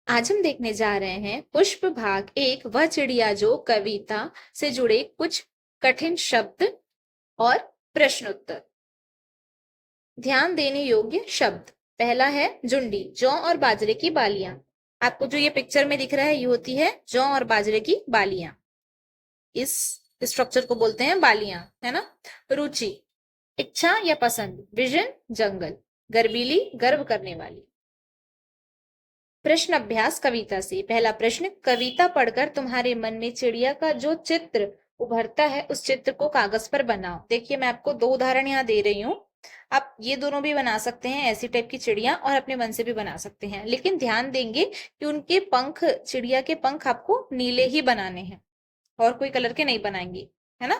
आज हम देखने जा रहे हैं पुष्प भाग 1 वह चिड़िया जो कविता से जुड़े कुछ कठिन शब्द और प्रश्नोत्तर। ध्यान देने योग्य शब्द। पहला है जुंडी, जौ और बाजरे की बालियां। आपको जो ये पिक्चर में दिख रहा है ये होती है जौ और बाजरे की बालियां। इस स्ट्रक्चर को बोलते हैं बालियां, है ना। रुचि, इच्छा या पसंद। विजन, जंगल। गर्बीली, गर्व करने वाली। प्रश्न अभ्यास कविता से। पहला प्रश्न, कविता पढ़कर तुम्हारे मन में चिड़िया का जो चित्र उभरता है उस चित्र को कागज पर बनाओ। देखिए मैं आपको दो उदाहरण यहाँ दे रही हूँ। आप ये दोनों भी बना सकते हैं, ऐसी टाइप की चिड़िया, और अपने मन से भी बना सकते हैं, लेकिन ध्यान देंगे कि उनके पंख, चिड़िया के पंख आपको नीले ही बनाने हैं और कोई कलर के नहीं बनाएंगे, है ना,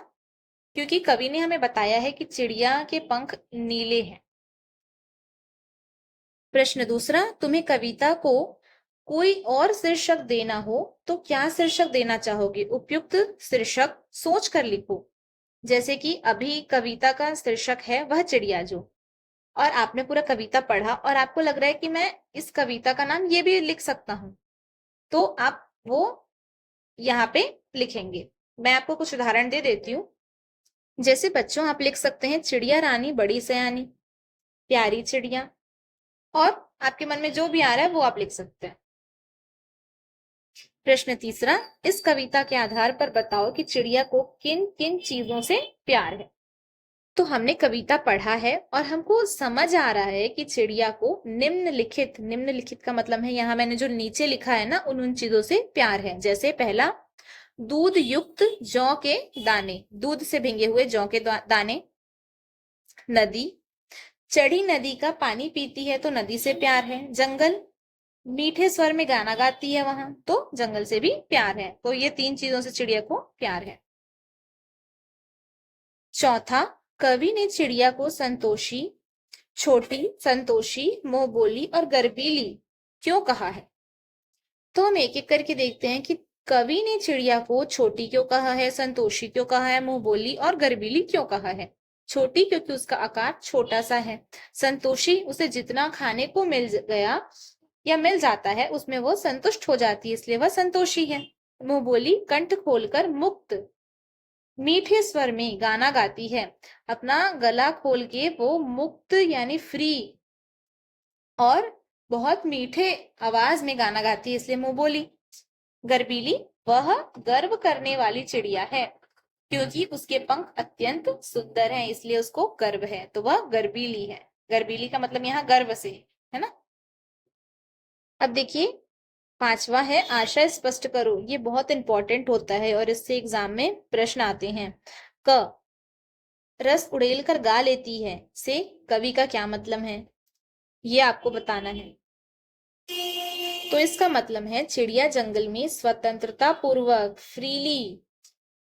क्योंकि कवि ने हमें बताया है कि चिड़िया के पंख नीले हैं। प्रश्न दूसरा, तुम्हें कविता को कोई और शीर्षक देना हो तो क्या शीर्षक देना चाहोगे? उपयुक्त शीर्षक सोच कर लिखो। जैसे कि अभी कविता का शीर्षक है वह चिड़िया जो, और आपने पूरा कविता पढ़ा और आपको लग रहा है कि मैं इस कविता का नाम ये भी लिख सकता हूं, तो आप वो यहाँ पे लिखेंगे। मैं आपको कुछ उदाहरण दे देती हूँ। जैसे बच्चों, आप लिख सकते हैं चिड़िया रानी बड़ी सयानी, प्यारी चिड़िया, और आपके मन में जो भी आ रहा है वो आप लिख सकते हैं। प्रश्न तीसरा, इस कविता के आधार पर बताओ कि चिड़िया को किन किन चीजों से प्यार है। तो हमने कविता पढ़ा है और हमको समझ आ रहा है कि चिड़िया को निम्नलिखित, निम्नलिखित का मतलब है यहाँ मैंने जो नीचे लिखा है ना, उन चीजों से प्यार है। जैसे पहला, दूध युक्त जौ के दाने, दूध से भिंगे हुए जौ के दाने। नदी, चढ़ी नदी का पानी पीती है तो नदी से प्यार है। जंगल, मीठे स्वर में गाना गाती है वहां, तो जंगल से भी प्यार है। तो ये तीन चीजों से चिड़िया को प्यार है। चौथा, कवि ने चिड़िया को संतोषी, छोटी, संतोषी, मुंह बोली और गर्बीली क्यों कहा है? तो हम एक एक करके देखते हैं कि कवि ने चिड़िया को छोटी क्यों कहा है, संतोषी क्यों कहा है, मुंह बोली और गर्बीली क्यों कहा है। छोटी क्योंकि उसका आकार छोटा सा है। संतोषी, उसे जितना खाने को मिल गया या मिल जाता है उसमें वो संतुष्ट हो जाती है, इसलिए वह संतोषी है। मुंह बोली, कंठ खोलकर मुक्त, मीठे स्वर में गाना गाती है। अपना गला खोल के वो मुक्त यानी फ्री और बहुत मीठे आवाज में गाना गाती है, इसलिए मुंह बोली। गर्बीली, वह गर्व करने वाली चिड़िया है क्योंकि उसके पंख अत्यंत सुंदर हैं, इसलिए उसको गर्व है, तो वह गर्बीली है। गर्बीली का मतलब यहाँ गर्व से, है ना। अब देखिए पांचवा है आशय स्पष्ट करो। ये बहुत इंपॉर्टेंट होता है और इससे एग्जाम में प्रश्न आते हैं। क, रस उड़ेल कर गा लेती है से कवि का क्या मतलब है, ये आपको बताना है। तो इसका मतलब है चिड़िया जंगल में स्वतंत्रता पूर्वक फ्रीली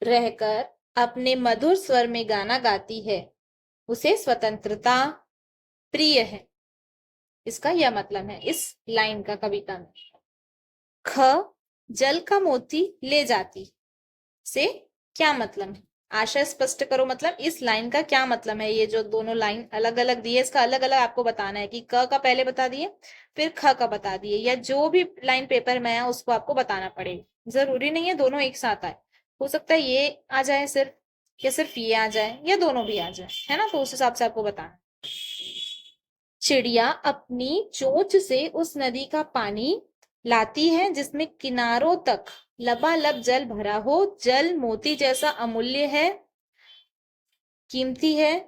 रहकर अपने मधुर स्वर में गाना गाती है, उसे स्वतंत्रता प्रिय है, इसका यह मतलब है इस लाइन का कविता में। ख, जल का मोती ले जाती से क्या मतलब है? आशय स्पष्ट करो मतलब इस लाइन का क्या मतलब है। ये जो दोनों लाइन अलग अलग दी है इसका अलग अलग आपको बताना है कि क का पहले बता दिए फिर ख का बता दिए, या जो भी लाइन पेपर में आया उसको आपको बताना पड़ेगा। जरूरी नहीं है दोनों एक साथ आए, हो सकता है ये आ जाए सिर्फ, या सिर्फ ये आ जाए, या दोनों भी आ जाए, है ना। तो उस हिसाब से आपको बताना। चिड़िया अपनी चोंच से उस नदी का पानी लाती है जिसमें किनारों तक लबालब जल भरा हो। जल मोती जैसा अमूल्य है, कीमती है,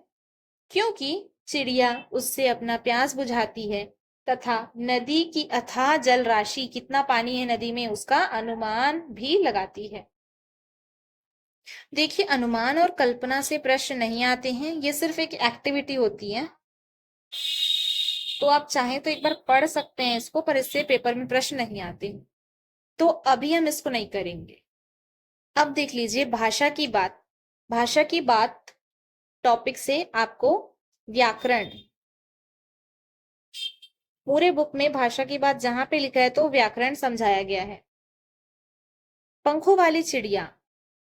क्योंकि चिड़िया उससे अपना प्यास बुझाती है तथा नदी की अथाह जल राशि, कितना पानी है नदी में, उसका अनुमान भी लगाती है। देखिए अनुमान और कल्पना से प्रश्न नहीं आते हैं, ये सिर्फ एक एक्टिविटी होती है, तो आप चाहें तो एक बार पढ़ सकते हैं इसको, पर इससे पेपर में प्रश्न नहीं आते, तो अभी हम इसको नहीं करेंगे। अब देख लीजिए भाषा की बात। भाषा की बात टॉपिक से आपको व्याकरण, पूरे बुक में भाषा की बात जहां पे लिखा है तो व्याकरण समझाया गया है। पंखों वाली चिड़िया,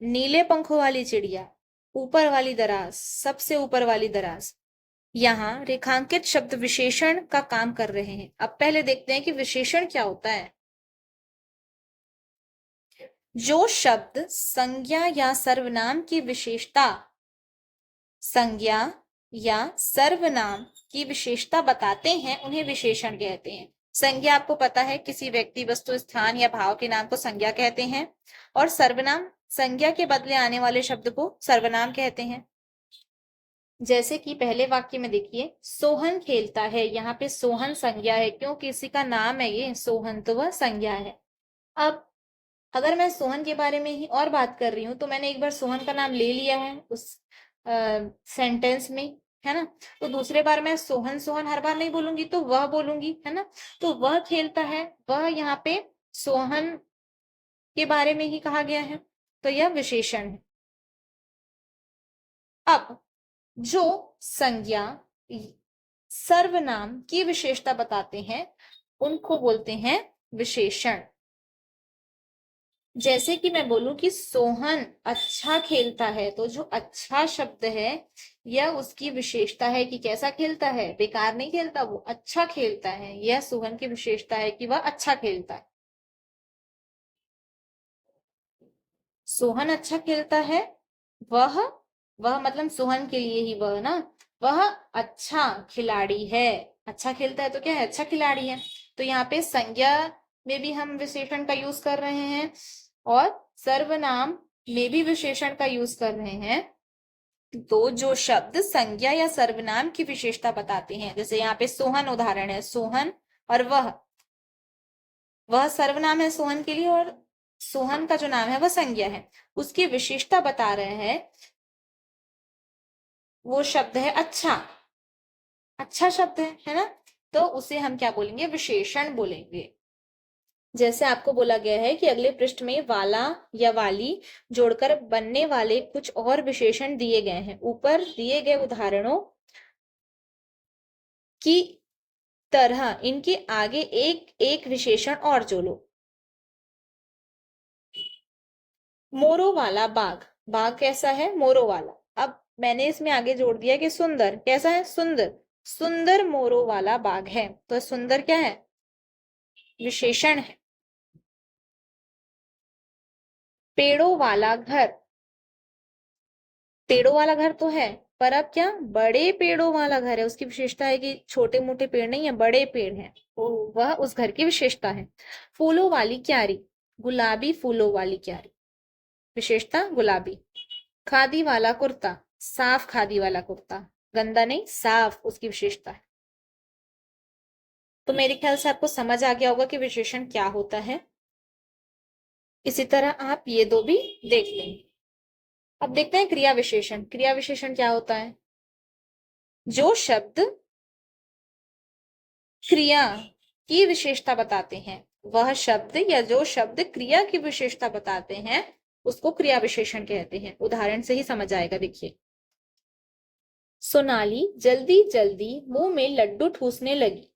नीले पंखों वाली चिड़िया, ऊपर वाली दराज, सबसे ऊपर वाली दराज। यहाँ रेखांकित शब्द विशेषण का काम कर रहे हैं। अब पहले देखते हैं कि विशेषण क्या होता है। जो शब्द संज्ञा या सर्वनाम की विशेषता संज्ञा या सर्वनाम की विशेषता बताते हैं उन्हें विशेषण कहते हैं। संज्ञा आपको पता है, किसी व्यक्ति, वस्तु, स्थान या भाव के नाम को संज्ञा कहते हैं, और सर्वनाम संज्ञा के बदले आने वाले शब्द को सर्वनाम कहते हैं। जैसे कि पहले वाक्य में देखिए, सोहन खेलता है, यहाँ पे सोहन संज्ञा है, क्यों? किसी का नाम है ये सोहन, तो वह संज्ञा है। अब अगर मैं सोहन के बारे में ही और बात कर रही हूँ तो मैंने एक बार सोहन का नाम ले लिया है उस सेंटेंस में, है ना, तो दूसरे बार मैं सोहन सोहन हर बार नहीं बोलूंगी, तो वह बोलूंगी, है ना। तो वह खेलता है, वह यहाँ पे सोहन के बारे में ही कहा गया है, तो यह विशेषण है। अब जो संज्ञा सर्वनाम की विशेषता बताते हैं उनको बोलते हैं विशेषण। जैसे कि मैं बोलूं कि सोहन अच्छा खेलता है, तो जो अच्छा शब्द है यह उसकी विशेषता है कि कैसा खेलता है, बेकार नहीं खेलता, वो अच्छा खेलता है। यह सोहन की विशेषता है कि वह अच्छा खेलता है। सोहन अच्छा खेलता है, वह वह मतलब सोहन के लिए ही वह ना, वह अच्छा खिलाड़ी है। अच्छा खेलता है तो क्या है, अच्छा खिलाड़ी है। तो यहाँ पे संज्ञा में भी हम विशेषण का यूज कर रहे हैं और सर्वनाम में भी विशेषण का यूज कर रहे हैं। तो जो शब्द संज्ञा या सर्वनाम की विशेषता बताते हैं, जैसे यहाँ पे सोहन उदाहरण है, सोहन और वह सर्वनाम है सोहन के लिए, और सोहन का जो नाम है वह संज्ञा है, उसकी विशेषता बता रहे हैं। वो शब्द है अच्छा, अच्छा शब्द है ना, तो उसे हम क्या बोलेंगे, विशेषण बोलेंगे। जैसे आपको बोला गया है कि अगले पृष्ठ में वाला या वाली जोड़कर बनने वाले कुछ और विशेषण दिए गए हैं, ऊपर दिए गए उदाहरणों की तरह इनके आगे एक एक विशेषण और जोड़ो। मोरो वाला बाघ, बाघ कैसा है, मोरो वाला। अब मैंने इसमें आगे जोड़ दिया कि सुंदर, कैसा है, सुंदर, सुंदर मोरो वाला बाघ है, तो सुंदर क्या है, विशेषण है। पेड़ों वाला घर, पेड़ों वाला घर तो है, पर अब क्या, बड़े पेड़ों वाला घर है, उसकी विशेषता है कि छोटे मोटे पेड़ नहीं है, बड़े पेड़ हैं, तो वह उस घर की विशेषता है। फूलों वाली क्यारी, गुलाबी फूलों वाली क्यारी, विशेषता गुलाबी। खादी वाला कुर्ता, साफ खादी वाला कुर्ता, गंदा नहीं, साफ, उसकी विशेषता है। तो मेरे ख्याल से आपको समझ आ गया होगा कि विशेषण क्या होता है। इसी तरह आप ये दो भी देख लेंगे। अब देखते हैं क्रिया विशेषण। क्रिया विशेषण क्या होता है, जो शब्द क्रिया की विशेषता बताते हैं, वह शब्द या जो शब्द क्रिया की विशेषता बताते हैं उसको क्रिया विशेषण कहते हैं। उदाहरण से ही समझ आएगा, देखिए, सोनाली जल्दी जल्दी मुंह में लड्डू ठूसने लगी।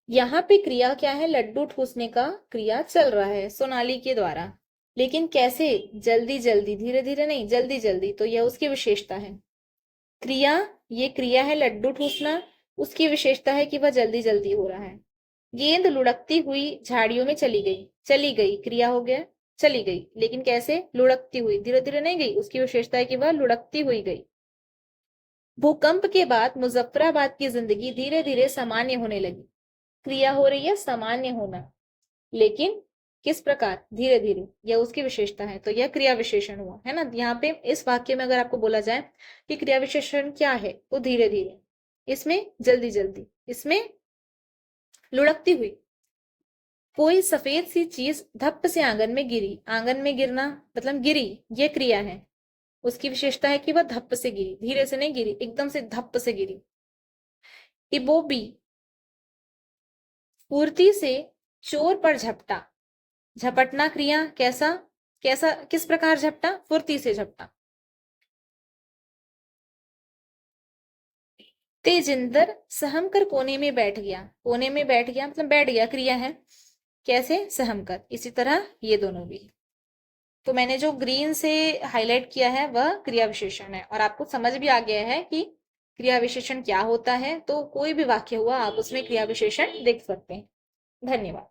यहाँ पे क्रिया क्या है, लड्डू ठूसने का क्रिया चल रहा है सोनाली के द्वारा, लेकिन कैसे, जल्दी जल्दी, धीरे धीरे नहीं, जल्दी जल्दी, तो यह उसकी विशेषता है। क्रिया, ये क्रिया है लड्डू ठूसना, उसकी विशेषता है कि वह जल्दी जल्दी हो रहा है। गेंद लुढ़कती हुई झाड़ियों में चली गई, चली गई क्रिया हो गया, चली गई, लेकिन कैसे, लुढ़कती हुई, धीरे धीरे नहीं गई, उसकी विशेषता है कि वह लुढ़कती हुई गई। भूकंप के बाद मुजफ्फराबाद की जिंदगी धीरे धीरे सामान्य होने लगी, क्रिया हो रही है सामान्य होना, लेकिन किस प्रकार, धीरे धीरे, यह उसकी विशेषता है, तो यह क्रिया विशेषण हुआ, है ना। यहाँ पे इस वाक्य में अगर आपको बोला जाए कि क्रिया विशेषण क्या है, तो धीरे धीरे, इसमें जल्दी जल्दी, इसमें लुढ़कती हुई। कोई सफेद सी चीज धप्प से आंगन में गिरी, आंगन में गिरना मतलब गिरी, ये क्रिया है, उसकी विशेषता है कि वह धप्प से गिरी, धीरे से नहीं गिरी, एकदम से धप्प से गिरी। इबोबी फुर्ती से चोर पर झपटा, झपटना क्रिया, कैसा, कैसा, किस प्रकार झपटा, फुर्ती से झपटा। तेजिंदर सहम कर कोने में बैठ गया, कोने में बैठ गया मतलब बैठ गया, क्रिया है, कैसे, सहम कर। इसी तरह ये दोनों भी। तो मैंने जो ग्रीन से हाईलाइट किया है वह क्रिया विशेषण है, और आपको समझ भी आ गया है कि क्रिया विशेषण क्या होता है। तो कोई भी वाक्य हुआ आप उसमें क्रिया विशेषण देख सकते हैं। धन्यवाद।